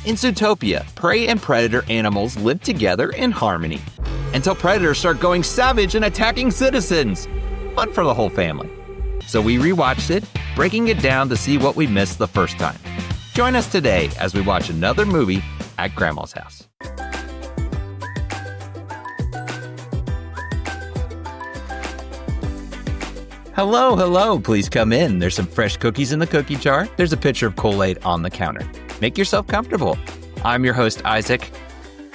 In Zootopia, prey and predator animals live together in harmony until predators start going savage and attacking citizens. Fun for the whole family. So we rewatched it, breaking it down to see what we missed the first time. Join us today as we watch another movie at Grandma's house. Hello, hello, please come in. There's some fresh cookies in the cookie jar. There's a pitcher of Kool-Aid on the counter. Make yourself comfortable. I'm your host, Isaac.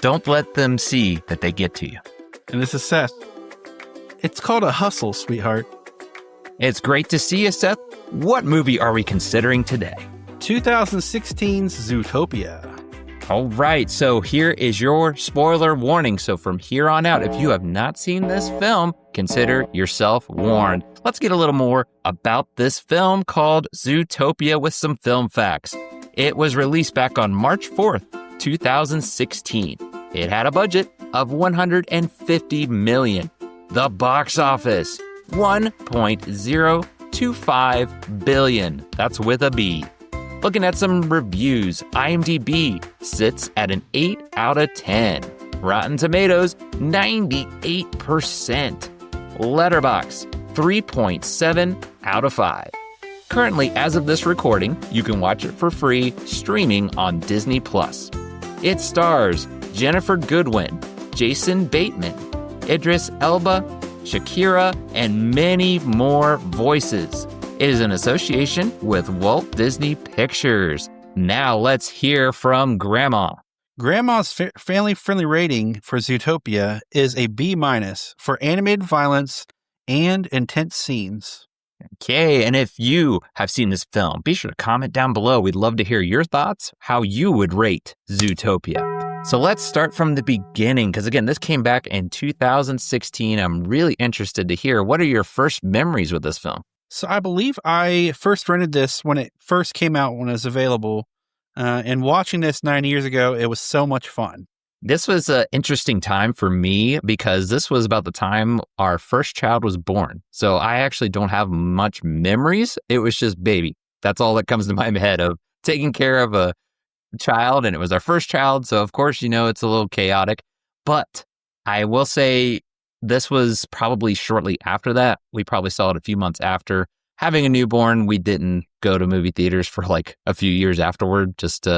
Don't let them see that they get to you. And this is Seth. It's called a hustle, sweetheart. It's great to see you, Seth. What movie are we considering today? 2016's Zootopia. All right, so here is your spoiler warning. So from here on out, if you have not seen this film, consider yourself warned. Let's get a little more about this film called Zootopia with some film facts. It was released back on March 4th, 2016. It had a budget of $150 million. The box office, $1.025 billion. That's with a B. Looking at some reviews, IMDb sits at an 8 out of 10. Rotten Tomatoes, 98%. Letterboxd, 3.7 out of 5. Currently, as of this recording, you can watch it for free streaming on Disney+. It stars Jennifer Goodwin, Jason Bateman, Idris Elba, Shakira, and many more voices. It is in association with Walt Disney Pictures. Now let's hear from Grandma. Grandma's family-friendly rating for Zootopia is a B- for animated violence and intense scenes. Okay, and if you have seen this film, be sure to comment down below. We'd love to hear your thoughts, how you would rate Zootopia. So let's start from the beginning, because again, this came back in 2016. I'm really interested to hear, what are your first memories with this film? So I believe I first rented this when it first came out, when it was available. And watching this 9 years ago, it was so much fun. This was an interesting time for me because this was about the time our first child was born. So I actually don't have much memories. It was just baby. That's all that comes to my head of taking care of a child. And it was our first child. So of course, it's a little chaotic. But I will say this was probably shortly after that. We probably saw it a few months after. Having a newborn, we didn't go to movie theaters for like a few years afterward, just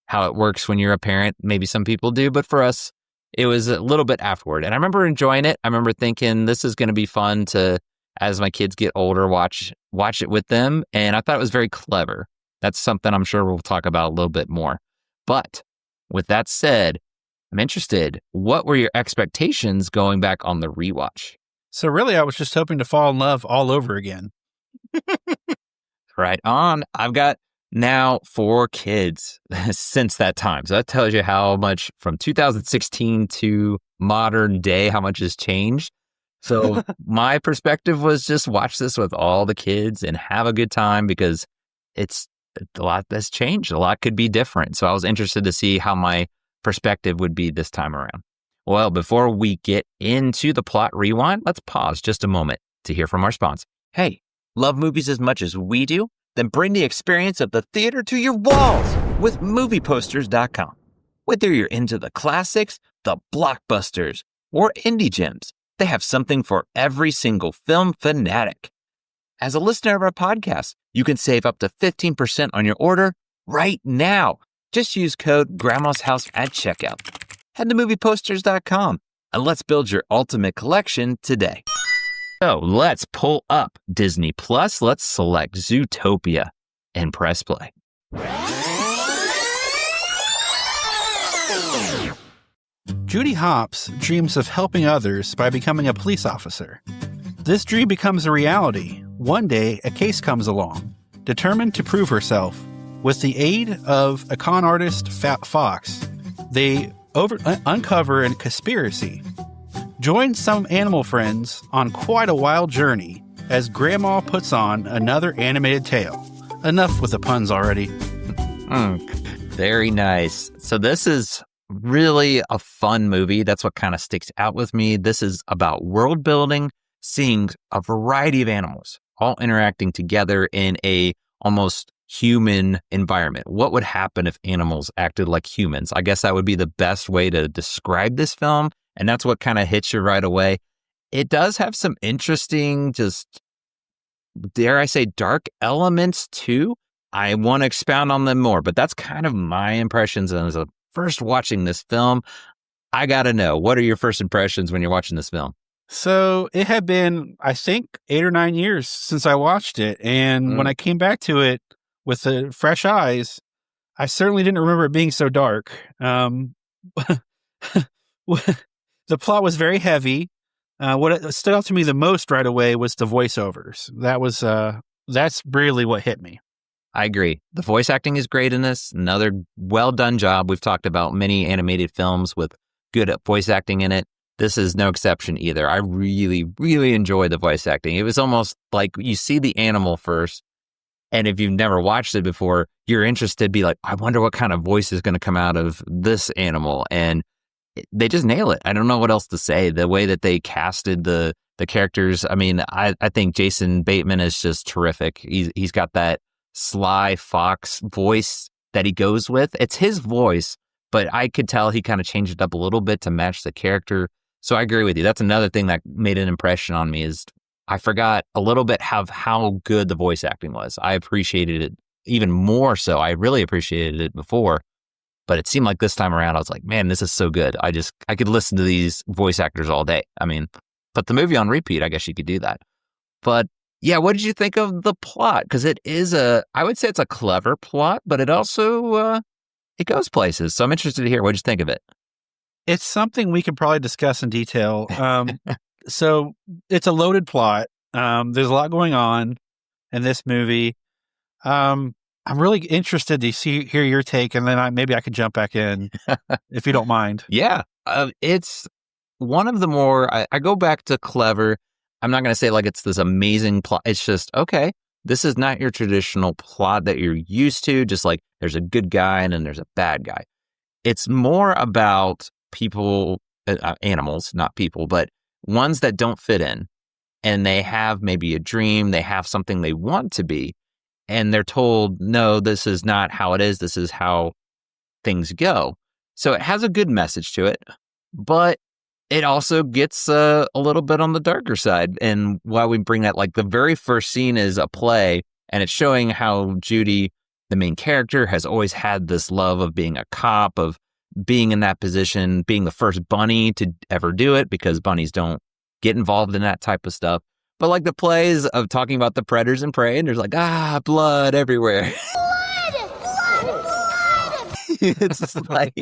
how it works when you're a parent. Maybe some people do, but for us, it was a little bit afterward. And I remember enjoying it. I remember thinking this is going to be fun to, as my kids get older, watch it with them. And I thought it was very clever. That's something I'm sure we'll talk about a little bit more. But with that said, I'm interested. What were your expectations going back on the rewatch? So really, I was just hoping to fall in love all over again. Right on. I've got now 4 kids since that time. So that tells you how much from 2016 to modern day, how much has changed. So my perspective was just watch this with all the kids and have a good time because it's a lot that's changed. A lot could be different. So I was interested to see how my perspective would be this time around. Well, before we get into the plot rewind, let's pause just a moment to hear from our sponsor. Hey, love movies as much as we do? Then bring the experience of the theater to your walls with movieposters.com. Whether you're into the classics, the blockbusters, or indie gems, they have something for every single film fanatic. As a listener of our podcast, you can save up to 15% on your order right now. Just use code Grandma's House at checkout. Head to movieposters.com and let's build your ultimate collection today. So let's pull up Disney Plus. Let's select Zootopia and press play. Judy Hopps dreams of helping others by becoming a police officer. This dream becomes a reality. One day, a case comes along. Determined to prove herself, with the aid of a con artist, Fat Fox, they uncover a conspiracy. Join some animal friends on quite a wild journey as Grandma puts on another animated tale. Enough with the puns already. Very nice. So this is really a fun movie. That's what kind of sticks out with me. This is about world building, seeing a variety of animals all interacting together in a almost human environment. What would happen if animals acted like humans? I guess that would be the best way to describe this film. And that's what kind of hits you right away. It does have some interesting, just dare I say, dark elements too. I want to expound on them more, but that's kind of my impressions as a first watching this film. I got to know, what are your first impressions when you're watching this film? So it had been, I think, 8 or 9 years since I watched it. And when I came back to it with fresh eyes, I certainly didn't remember it being so dark. The plot was very heavy. What stood out to me the most right away was the voiceovers. That's really what hit me. I agree. The voice acting is great in this. Another well done job. We've talked about many animated films with good voice acting in it. This is no exception either. I really, really enjoyed the voice acting. It was almost like you see the animal first, and if you've never watched it before, you're interested, be like, I wonder what kind of voice is going to come out of this animal. And they just nail it. I don't know what else to say. The way that they casted the characters. I mean, I think Jason Bateman is just terrific. He's got that sly fox voice that he goes with. It's his voice, but I could tell he kind of changed it up a little bit to match the character. So I agree with you. That's another thing that made an impression on me is I forgot a little bit how good the voice acting was. I appreciated it even more so. I really appreciated it before, but it seemed like this time around, I was like, man, this is so good. I could listen to these voice actors all day. I mean, put the movie on repeat. I guess you could do that. But yeah, what did you think of the plot? Because it is I would say it's a clever plot, but it also, it goes places. So I'm interested to hear, what did you think of it? It's something we could probably discuss in detail. So it's a loaded plot. There's a lot going on in this movie. I'm really interested to hear your take, and then maybe I could jump back in if you don't mind. Yeah, it's one of the more, I go back to clever. I'm not going to say like it's this amazing plot. It's just, okay, this is not your traditional plot that you're used to. Just like there's a good guy and then there's a bad guy. It's more about people, animals, not people, but ones that don't fit in, and they have maybe a dream, they have something they want to be, and they're told, no, this is not how it is. This is how things go. So it has a good message to it, but it also gets a little bit on the darker side. And why we bring that, like the very first scene is a play, and it's showing how Judy, the main character, has always had this love of being a cop, of being in that position, being the first bunny to ever do it, because bunnies don't get involved in that type of stuff. But like the plays of talking about the predators and prey, and there's like, blood everywhere. Blood! It's just like,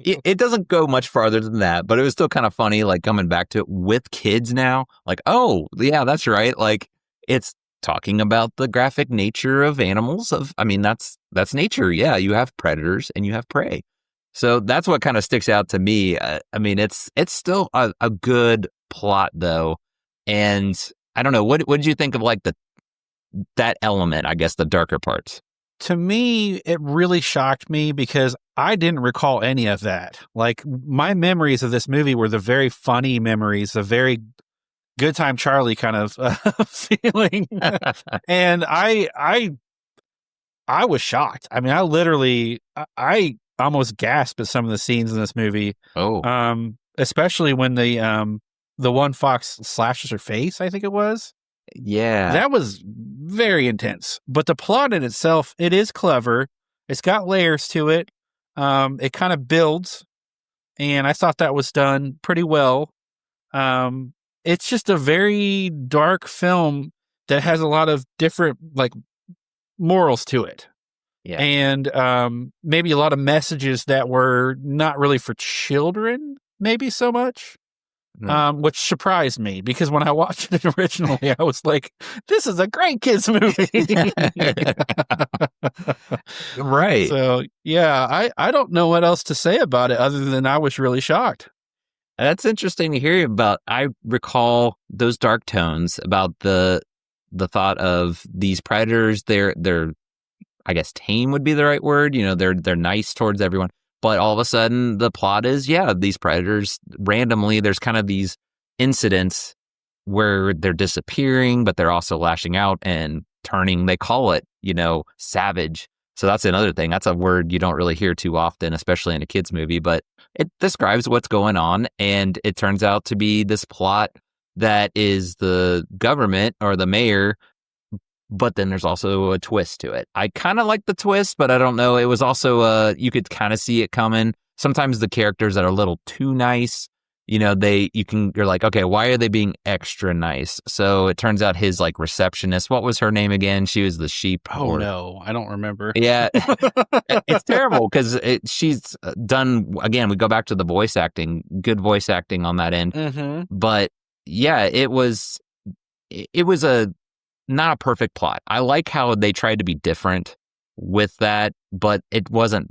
it doesn't go much farther than that, but it was still kind of funny, like coming back to it with kids now. Like, oh, yeah, that's right. Like, it's talking about the graphic nature of animals. That's nature. Yeah, you have predators and you have prey. So that's what kind of sticks out to me. It's still a good plot though, and I don't know, what did you think of like that element? I guess the darker parts. To me, it really shocked me because I didn't recall any of that. Like my memories of this movie were the very funny memories, the very Good Time Charlie kind of feeling, and I was shocked. I mean, I almost gasped at some of the scenes in this movie. Oh, especially when the one fox slashes her face, I think it was. Yeah. That was very intense. But the plot in itself, it is clever. It's got layers to it. It kind of builds, and I thought that was done pretty well. It's just a very dark film that has a lot of different like morals to it. Yeah. And maybe a lot of messages that were not really for children, maybe so much, which surprised me because when I watched it originally, I was like, this is a great kids movie. Right. So, yeah, I don't know what else to say about it other than I was really shocked. That's interesting to hear about. I recall those dark tones about the thought of these predators. They're I guess tame would be the right word. You know, they're nice towards everyone. But all of a sudden the plot is, these predators randomly, there's kind of these incidents where they're disappearing, but they're also lashing out and turning, they call it, savage. So that's another thing. That's a word you don't really hear too often, especially in a kid's movie, but it describes what's going on. And it turns out to be this plot that is the government or the mayor, but then there's also a twist to it. I kind of like the twist, but I don't know. It was also, you could kind of see it coming. Sometimes the characters that are a little too nice, you're like, okay, why are they being extra nice? So it turns out his like receptionist, what was her name again? She was the sheep. Oh, no, I don't remember. Yeah, it's terrible because she's done, again, we go back to the voice acting, good voice acting on that end. Mm-hmm. But yeah, it was not a perfect plot. I like how they tried to be different with that, but it wasn't,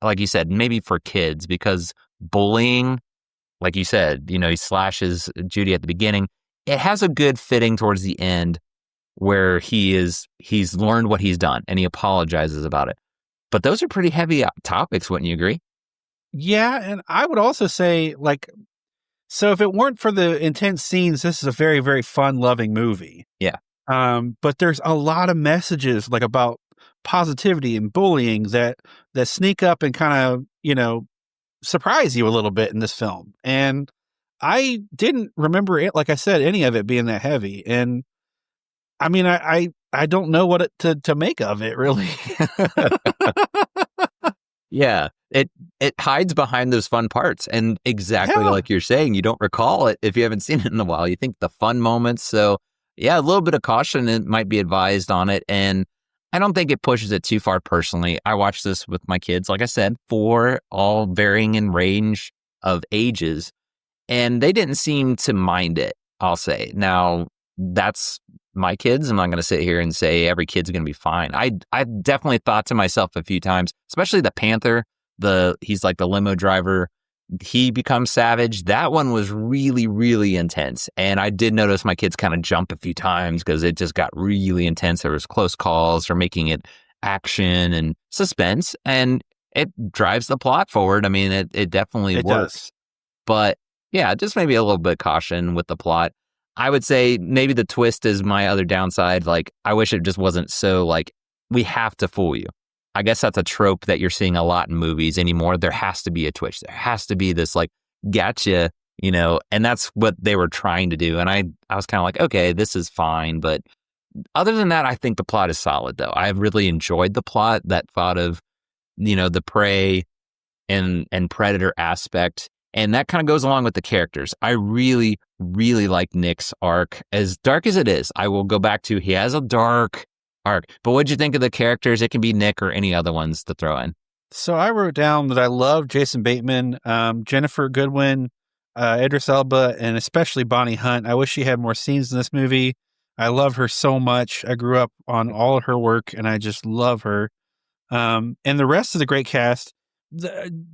like you said, maybe for kids, because bullying, like you said, he slashes Judy at the beginning. It has a good fitting towards the end where he's learned what he's done and he apologizes about it. But those are pretty heavy topics, wouldn't you agree? Yeah, and I would also say, like, so if it weren't for the intense scenes, this is a very, very fun, loving movie. Yeah. But there's a lot of messages like about positivity and bullying that sneak up and kind of, surprise you a little bit in this film. And I didn't remember it, like I said, any of it being that heavy. And I mean, I don't know what to make of it, really. Yeah, it hides behind those fun parts, and exactly like you're saying, you don't recall it if you haven't seen it in a while. You think the fun moments. So yeah, a little bit of caution it might be advised on it, and I don't think it pushes it too far. Personally, I watched this with my kids, like I said, 4, all varying in range of ages, and they didn't seem to mind it. I'll say now that's my kids. I'm not going to sit here and say every kid's going to be fine. I definitely thought to myself a few times, especially the Panther, he's like the limo driver. He becomes savage. That one was really, really intense. And I did notice my kids kind of jump a few times because it just got really intense. There was close calls for making it action and suspense, and it drives the plot forward. I mean, it definitely works. Does. But yeah, just maybe a little bit of caution with the plot. I would say maybe the twist is my other downside. Like, I wish it just wasn't so like, we have to fool you. I guess that's a trope that you're seeing a lot in movies anymore. There has to be a twist. There has to be this like, gotcha, and that's what they were trying to do. And I was kind of like, okay, this is fine. But other than that, I think the plot is solid, though. I really enjoyed the plot, that thought of, the prey and predator aspect. And that kind of goes along with the characters. I really, really like Nick's arc. As dark as it is, I will go back to, he has a dark arc. But what'd you think of the characters? It can be Nick or any other ones to throw in. So I wrote down that I love Jason Bateman, Jennifer Goodwin, Idris Elba, and especially Bonnie Hunt. I wish she had more scenes in this movie. I love her so much. I grew up on all of her work, and I just love her. And the rest of the great cast.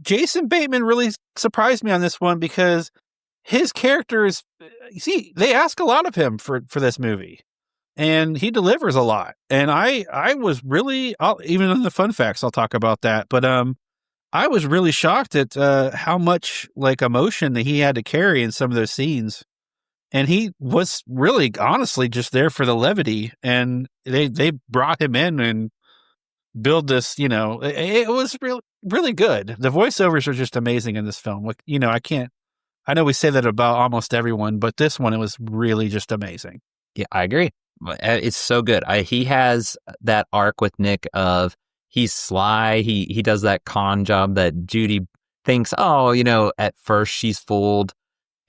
Jason Bateman really surprised me on this one because his character is, they ask a lot of him for this movie, and he delivers a lot. And I was really, even in the fun facts, I'll talk about that. But I was really shocked at how much like emotion that he had to carry in some of those scenes. And he was really, honestly, just there for the levity. And they brought him in and build this, it was really, really good. The voiceovers are just amazing in this film. Like, I know we say that about almost everyone, but this one, it was really just amazing. Yeah, I agree. It's so good. He has that arc with Nick of, he's sly. He does that con job that Judy thinks, at first she's fooled.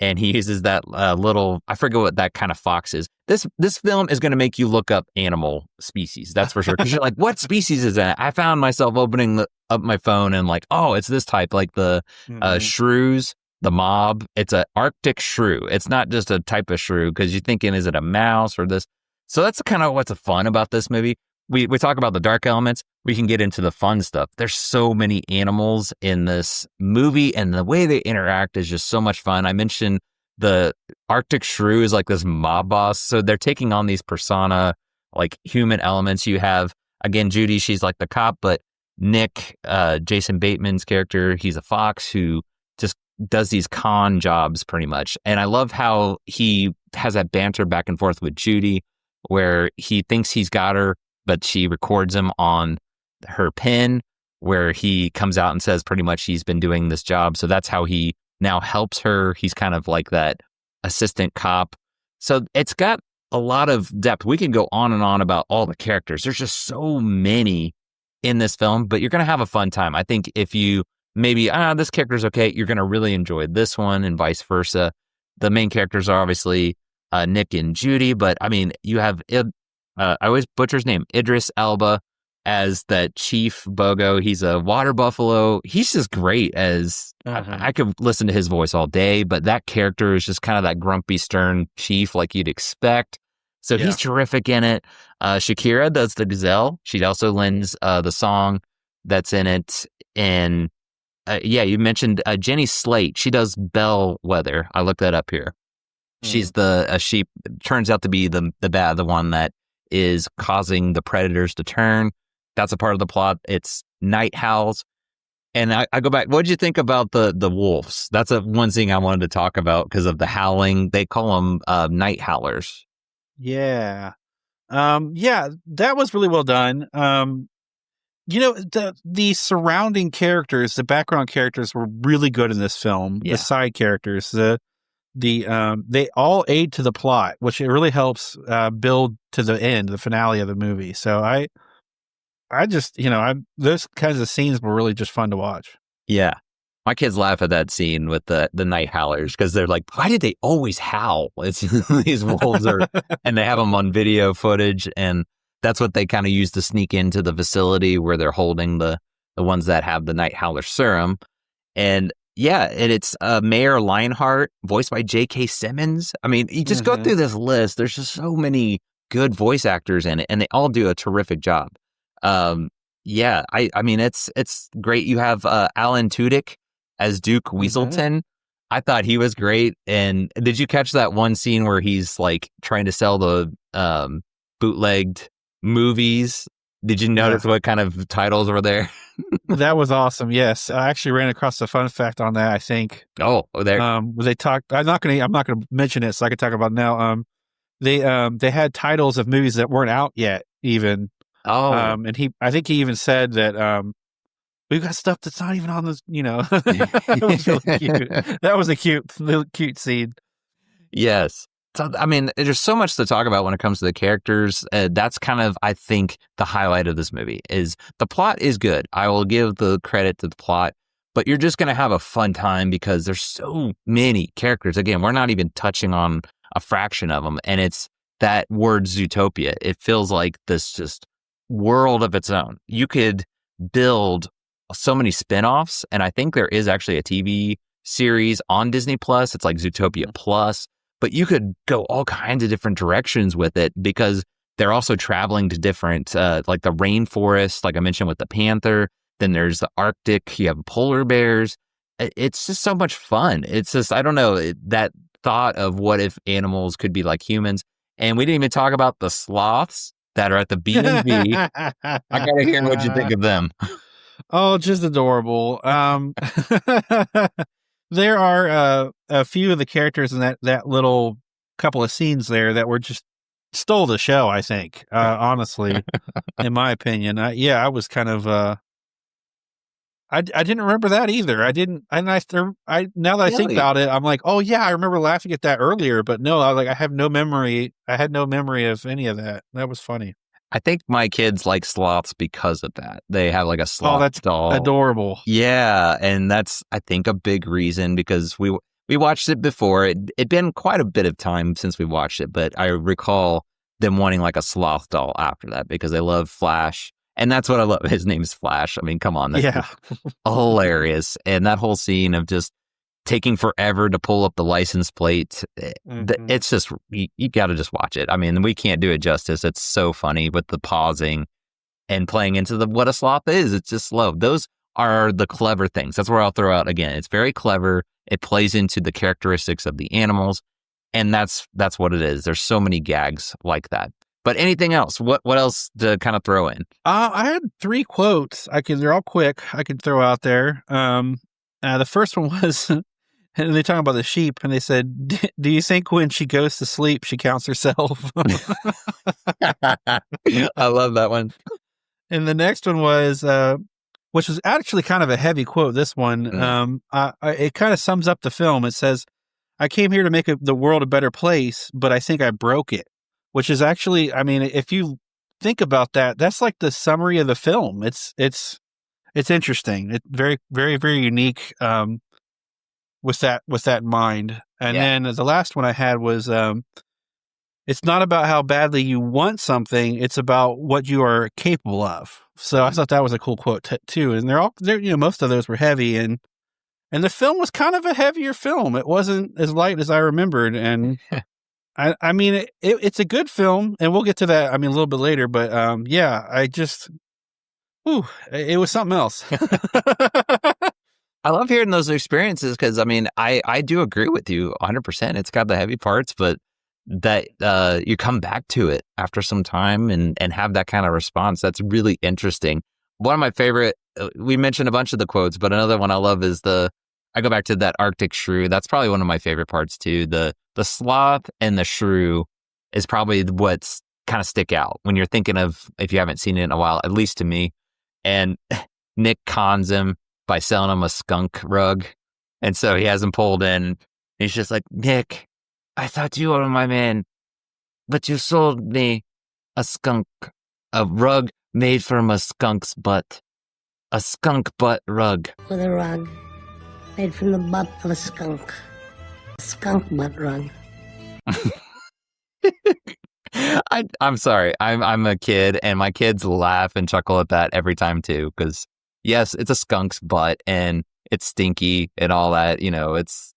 And he uses that little, I forget what that kind of fox is. This film is going to make you look up animal species. That's for sure. Because you're like, what species is that? I found myself opening up my phone and like, oh, it's this type, like the shrews, the mob. It's an Arctic shrew. It's not just a type of shrew because you're thinking, is it a mouse or this? So that's kind of what's fun about this movie. We talk about the dark elements. We can get into the fun stuff. There's so many animals in this movie, and the way they interact is just so much fun. I mentioned the Arctic shrew is like this mob boss. So they're taking on these persona, like human elements. You have, again, Judy, she's like the cop, but Nick, Jason Bateman's character, he's a fox who just does these con jobs pretty much. And I love how he has that banter back and forth with Judy. where he thinks he's got her, but she records him on her pin, where he comes out and says pretty much he's been doing this job. So that's how he now helps her. He's kind of like that assistant cop. So it's got a lot of depth. We can go on and on about all the characters. There's just so many in this film, but you're going to have a fun time. I think if you maybe, this character's okay, you're going to really enjoy this one and vice versa. The main characters are obviously Nick and Judy, but I mean, you have, I always butcher his name, Idris Elba as that Chief Bogo. He's a water buffalo. He's just great as, I could listen to his voice all day, but that character is just kind of that grumpy, stern chief like you'd expect. So he's terrific in it. Shakira does the gazelle. She also lends the song that's in it. And you mentioned Jenny Slate. She does Bellwether. I looked that up here. She's she turns out to be the one that is causing the predators to turn. That's a part of the plot. It's night howls. And I go back, what did you think about the wolves? That's one thing I wanted to talk about because of the howling. They call them night howlers. Yeah. That was really well done. The surrounding characters, the background characters were really good in this film. Yeah. The side characters, they all aid to the plot, which it really helps build to the end, the finale of the movie. So I just, those kinds of scenes were really just fun to watch. Yeah. My kids laugh at that scene with the night howlers because they're like, why did they always howl? It's these wolves and they have them on video footage. And that's what they kind of use to sneak into the facility where they're holding the ones that have the night howler serum. And it's Mayor Lionheart, voiced by J.K. Simmons. I mean, you just go through this list. There's just so many good voice actors in it, and they all do a terrific job. I mean, it's great. You have Alan Tudyk as Duke Weaselton. I thought he was great. And did you catch that one scene where he's like trying to sell the bootlegged movies? Did you notice what kind of titles were there? That was awesome. Yes, I actually ran across a fun fact on that. I think. Oh, there. They talked. I'm not going to mention it, so I can talk about it now. They had titles of movies that weren't out yet, even. Oh, and I think he even said that we've got stuff that's not even on this. It was really cute. That was a cute scene. Yes. So, I mean, there's so much to talk about when it comes to the characters. That's kind of, I think, the highlight of this movie is the plot is good. I will give the credit to the plot, but you're just going to have a fun time because there's so many characters. Again, we're not even touching on a fraction of them. And it's that word Zootopia. It feels like this just world of its own. You could build so many spinoffs, and I think there is actually a TV series on Disney Plus. It's like Zootopia Plus. But you could go all kinds of different directions with it because they're also traveling to different, like the rainforest, like I mentioned with the panther. Then there's the Arctic. You have polar bears. It's just so much fun. It's just, I don't know, that thought of what if animals could be like humans. And we didn't even talk about the sloths that are at the B&B. I got to hear what you think of them. Oh, just adorable. There are a few of the characters in that little couple of scenes there that were just stole the show, I think, honestly, in my opinion. I was kind of, I didn't remember that either. I didn't, now that I think about it, I'm like, oh yeah, I remember laughing at that earlier, but no, I had no memory of any of that. That was funny. I think my kids like sloths because of that. They have like a sloth doll. Adorable. Yeah, and that's, I think, a big reason because we watched it before. It'd been quite a bit of time since we watched it, but I recall them wanting like a sloth doll after that because they love Flash. And that's what I love. His name's Flash. I mean, come on. That's hilarious. And that whole scene of just taking forever to pull up the license plate. It's just, you got to just watch it. I mean, we can't do it justice. It's so funny with the pausing and playing into what a sloth is. It's just slow. Those are the clever things. That's where I'll throw out again. It's very clever. It plays into the characteristics of the animals. And that's what it is. There's so many gags like that. But anything else? What else to kind of throw in? I had 3 quotes. They're all quick. I could throw out there. The first one was, And they talk about the sheep, and they said, "Do you think when she goes to sleep, she counts herself?" I love that one. And the next one was, which was actually kind of a heavy quote. This one, it kind of sums up the film. It says, "I came here to make the world a better place, but I think I broke it." Which is actually, I mean, if you think about that, that's like the summary of the film. It's interesting. It's very, very, very unique. With that in mind. And then the last one I had was, it's not about how badly you want something, it's about what you are capable of. So I thought that was a cool quote too. And they're most of those were heavy, and the film was kind of a heavier film. It wasn't as light as I remembered. And I mean, it's a good film, and we'll get to that, I mean, a little bit later, but it was something else. I love hearing those experiences because, I mean, I do agree with you 100%. It's got the heavy parts, but that you come back to it after some time and have that kind of response. That's really interesting. One of my favorite, we mentioned a bunch of the quotes, but another one I love is I go back to that Arctic shrew. That's probably one of my favorite parts too. The sloth and the shrew is probably what's kind of stick out when you're thinking of, if you haven't seen it in a while, at least to me. And Nick cons him by selling him a skunk rug. And so he has him pulled in. He's just like, "Nick, I thought you were my man, but you sold me a rug made from a skunk's butt. A skunk butt rug." With a rug made from the butt of a skunk. A skunk butt rug. I'm sorry. I'm a kid, and my kids laugh and chuckle at that every time too, because yes, it's a skunk's butt and it's stinky and all that. It's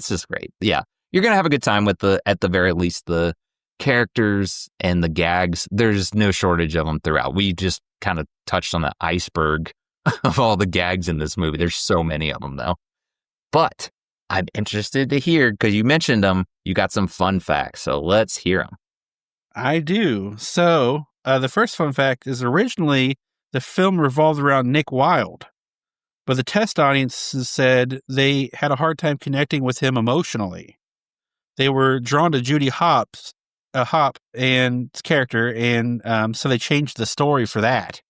just great. Yeah, you're gonna have a good time with at the very least, the characters and the gags. There's no shortage of them throughout. We just kind of touched on the iceberg of all the gags in this movie. There's so many of them though. But I'm interested to hear, because you mentioned them. You got some fun facts, so let's hear them. I do. So the first fun fact is, originally the film revolved around Nick Wilde, but the test audiences said they had a hard time connecting with him emotionally. They were drawn to Judy Hop and character, and so they changed the story for that,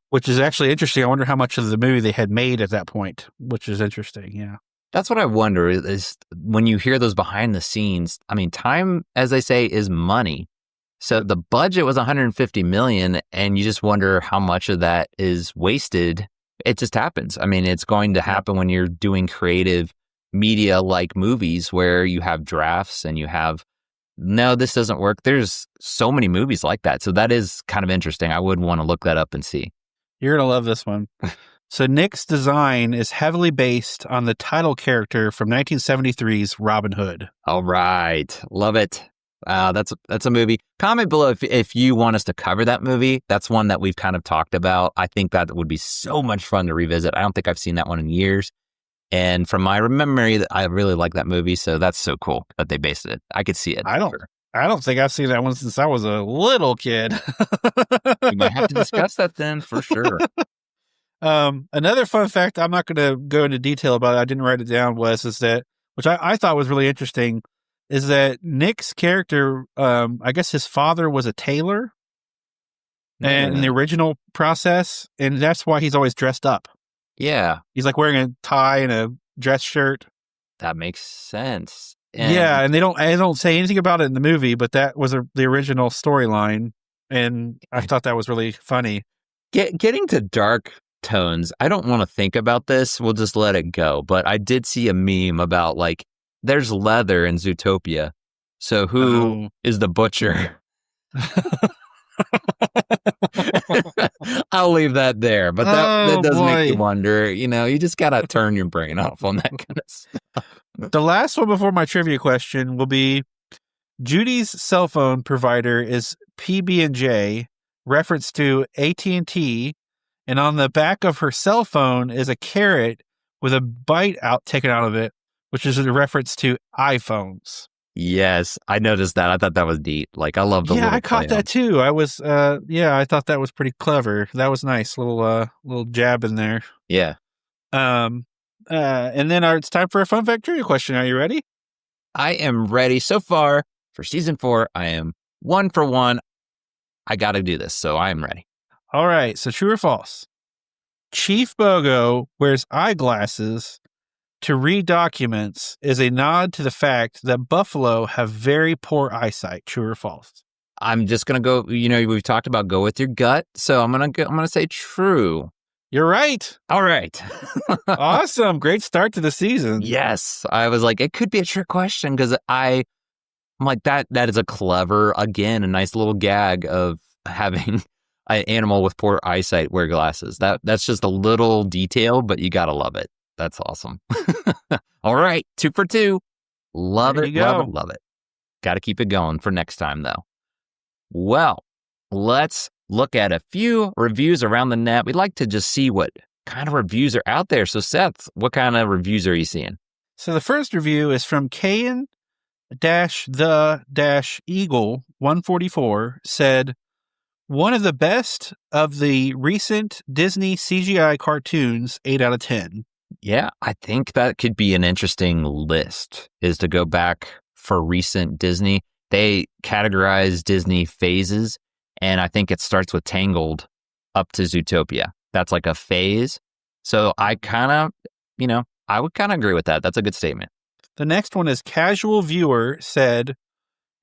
which is actually interesting. I wonder how much of the movie they had made at that point, which is interesting. Yeah. That's what I wonder is when you hear those behind the scenes. I mean, time, as they say, is money. So the budget was $150 million, and you just wonder how much of that is wasted. It just happens. I mean, it's going to happen when you're doing creative media like movies, where you have drafts and you have, no, this doesn't work. There's so many movies like that. So that is kind of interesting. I would want to look that up and see. You're going to love this one. So Nick's design is heavily based on the title character from 1973's Robin Hood. All right. Love it. That's a movie. Comment below if you want us to cover that movie. That's one that we've kind of talked about. I think that would be so much fun to revisit. I don't think I've seen that one in years. And from my memory, I really like that movie. So that's so cool that they based it. I could see it. I don't think I've seen that one since I was a little kid. We might have to discuss that then for sure. Another fun fact, I'm not going to go into detail about it, I didn't write it down, is that, which I thought was really interesting, is that Nick's character, I guess his father was a tailor and in the original process, and that's why he's always dressed up. Yeah. He's like wearing a tie and a dress shirt. That makes sense. And they don't say anything about it in the movie, but that was the original storyline, and I thought that was really funny. Getting to dark tones, I don't want to think about this. We'll just let it go. But I did see a meme about, like, there's leather in Zootopia. So who is the butcher? I'll leave that there. But that does make you wonder. You just got to turn your brain off on that kind of stuff. The last one before my trivia question will be, Judy's cell phone provider is PB&J, reference to AT&T, and on the back of her cell phone is a carrot with a bite taken out of it, which is a reference to iPhones. Yes, I noticed that. I thought that was neat. Like, I love the little I caught that too. I was, I thought that was pretty clever. That was nice. Little jab in there. Yeah. And then it's time for a fun fact trivia question. Are you ready? I am ready. So far for season 4, I am 1 for 1. I got to do this, so I am ready. All right. So true or false? Chief Bogo wears eyeglasses to read documents is a nod to the fact that buffalo have very poor eyesight. True or false? I'm just going to go, we've talked about go with your gut, so I'm going to say true. You're right. All right. Awesome. Great start to the season. Yes. I was like, it could be a trick question because I'm like, that is a nice little gag of having an animal with poor eyesight wear glasses. That's just a little detail, but you got to love it. That's awesome. All right. 2 for 2. Love it. Love it. Got to keep it going for next time, though. Well, let's look at a few reviews around the net. We'd like to just see what kind of reviews are out there. So, Seth, what kind of reviews are you seeing? So the first review is from Kayan Eagle 144 said, one of the best of the recent Disney CGI cartoons, 8 out of 10. Yeah, I think that could be an interesting list, is to go back for recent Disney. They categorize Disney phases, and I think it starts with Tangled up to Zootopia. That's like a phase. So I would kind of agree with that. That's a good statement. The next one is Casual Viewer said,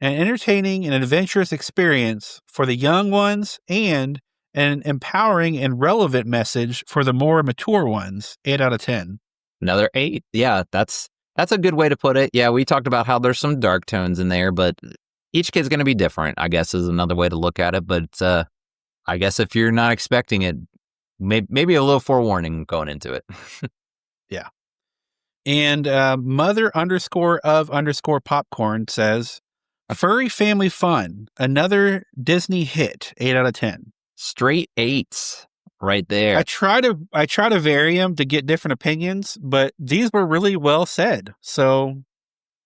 an entertaining and adventurous experience for the young ones and an empowering and relevant message for the more mature ones. 8 out of 10. Another 8. Yeah, that's a good way to put it. Yeah, we talked about how there's some dark tones in there, but each kid's going to be different, I guess, is another way to look at it. But I guess if you're not expecting it, maybe a little forewarning going into it. Yeah. And mother_of_popcorn says, furry family fun, another Disney hit. 8 out of 10. Straight 8s right there. I try to vary them to get different opinions, but these were really well said. So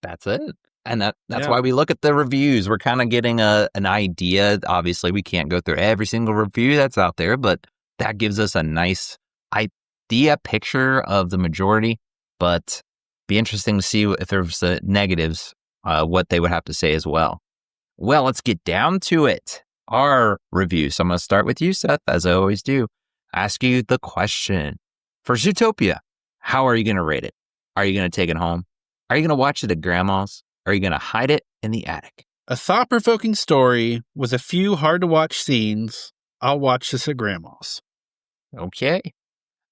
that's it. And that's why we look at the reviews. We're kind of getting an idea. Obviously, we can't go through every single review that's out there, but that gives us a nice idea picture of the majority. But be interesting to see if there's negatives, what they would have to say as well. Well, let's get down to it. Our review. So I'm going to start with you, Seth, as I always do. Ask you the question. For Zootopia, how are you going to rate it? Are you going to take it home? Are you going to watch it at Grandma's? Are you going to hide it in the attic? A thought-provoking story with a few hard-to-watch scenes. I'll watch this at Grandma's. Okay.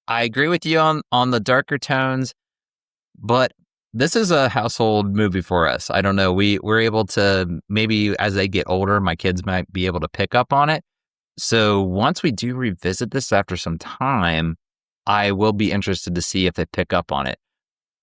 I agree with you on the darker tones, but this is a household movie for us. I don't know. We're able to, maybe as they get older, my kids might be able to pick up on it. So once we do revisit this after some time, I will be interested to see if they pick up on it.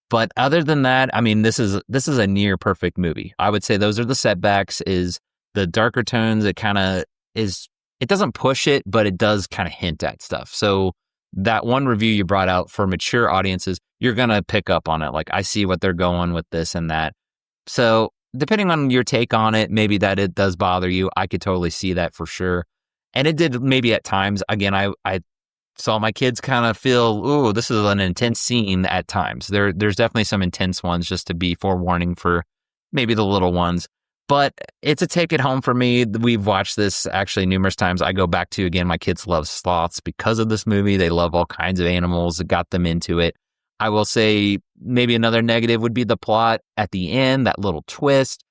But other than that, I mean, this is a near perfect movie. I would say those are the setbacks, is the darker tones. It kind of is, it doesn't push it, but it does kind of hint at stuff. So that one review you brought out for mature audiences, you're going to pick up on it. Like, I see what they're going with this and that. So depending on your take on it, maybe that it does bother you. I could totally see that for sure. And it did maybe at times. Again, I saw my kids kind of feel, ooh, this is an intense scene at times. There's definitely some intense ones, just to be forewarning for maybe the little ones. But it's a take it home for me. We've watched this actually numerous times. I go back to, again, my kids love sloths because of this movie. They love all kinds of animals. It got them into it. I will say maybe another negative would be the plot at the end, that little twist.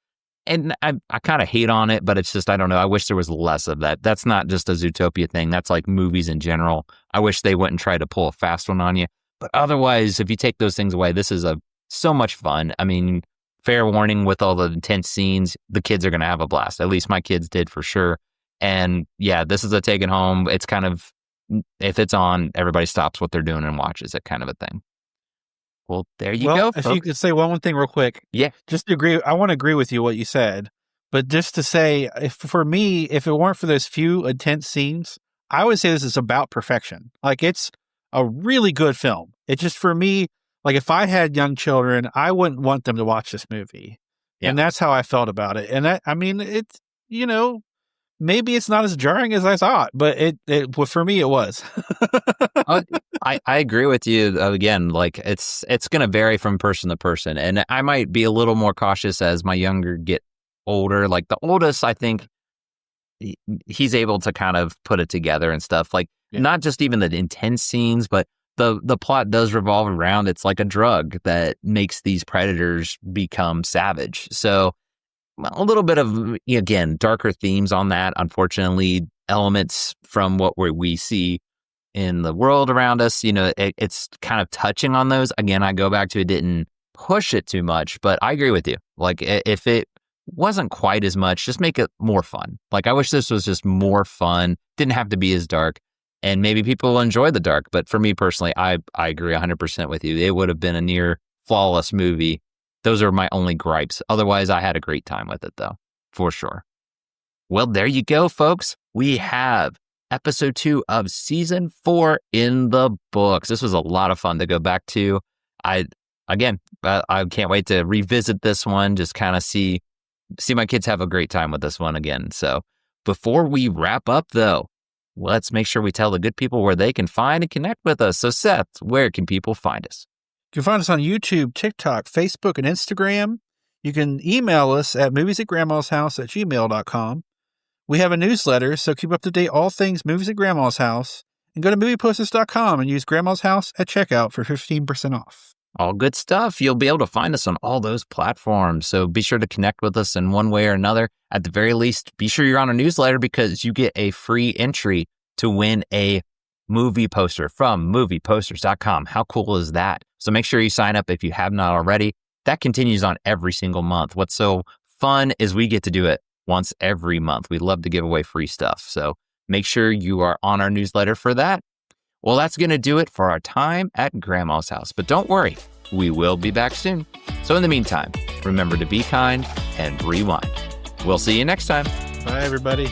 And I kind of hate on it, but it's just, I don't know. I wish there was less of that. That's not just a Zootopia thing. That's like movies in general. I wish they wouldn't try to pull a fast one on you. But otherwise, if you take those things away, this is so much fun. I mean, fair warning, with all the intense scenes, the kids are going to have a blast. At least my kids did for sure. And yeah, this is a take it home. It's kind of, if it's on, everybody stops what they're doing and watches it, kind of a thing. Well, there you go. If you could say one more thing real quick. Yeah. Just to agree, I want to agree with you what you said. But just to say, for me, if it weren't for those few intense scenes, I would say this is about perfection. Like, it's a really good film. It's just, for me, like, if I had young children, I wouldn't want them to watch this movie. Yeah. And that's how I felt about it. And that, I mean, it's, maybe it's not as jarring as I thought, but well, for me, it was. I agree with you. Again, like it's going to vary from person to person. And I might be a little more cautious as my younger get older. Like the oldest, I think he's able to kind of put it together and stuff. Like not just even the intense scenes, but the plot does revolve around it's like a drug that makes these predators become savage. So a little bit of, again, darker themes on that. Unfortunately, elements from what we see in the world around us, it's kind of touching on those. Again, I go back to it didn't push it too much, but I agree with you. Like if it wasn't quite as much, just make it more fun. Like I wish this was just more fun. Didn't have to be as dark. And maybe people will enjoy the dark. But for me personally, I agree 100% with you. It would have been a near flawless movie. Those are my only gripes. Otherwise, I had a great time with it, though, for sure. Well, there you go, folks. We have episode 2 of season 4 in the books. This was a lot of fun to go back to. I can't wait to revisit this one, just kind of see my kids have a great time with this one again. So before we wrap up, though, let's make sure we tell the good people where they can find and connect with us. So, Seth, where can people find us? You can find us on YouTube, TikTok, Facebook, and Instagram. You can email us at moviesatgrandmashouse@gmail.com. We have a newsletter, so keep up to date all things Movies at Grandma's House. And go to movieposters.com and use Grandma's House at checkout for 15% off. All good stuff. You'll be able to find us on all those platforms. So be sure to connect with us in one way or another. At the very least, be sure you're on our newsletter because you get a free entry to win a movie poster from movieposters.com. How cool is that? So make sure you sign up if you have not already. That continues on every single month. What's so fun is we get to do it once every month. We love to give away free stuff. So make sure you are on our newsletter for that. Well, that's going to do it for our time at Grandma's house. But don't worry, we will be back soon. So in the meantime, remember to be kind and rewind. We'll see you next time. Bye, everybody.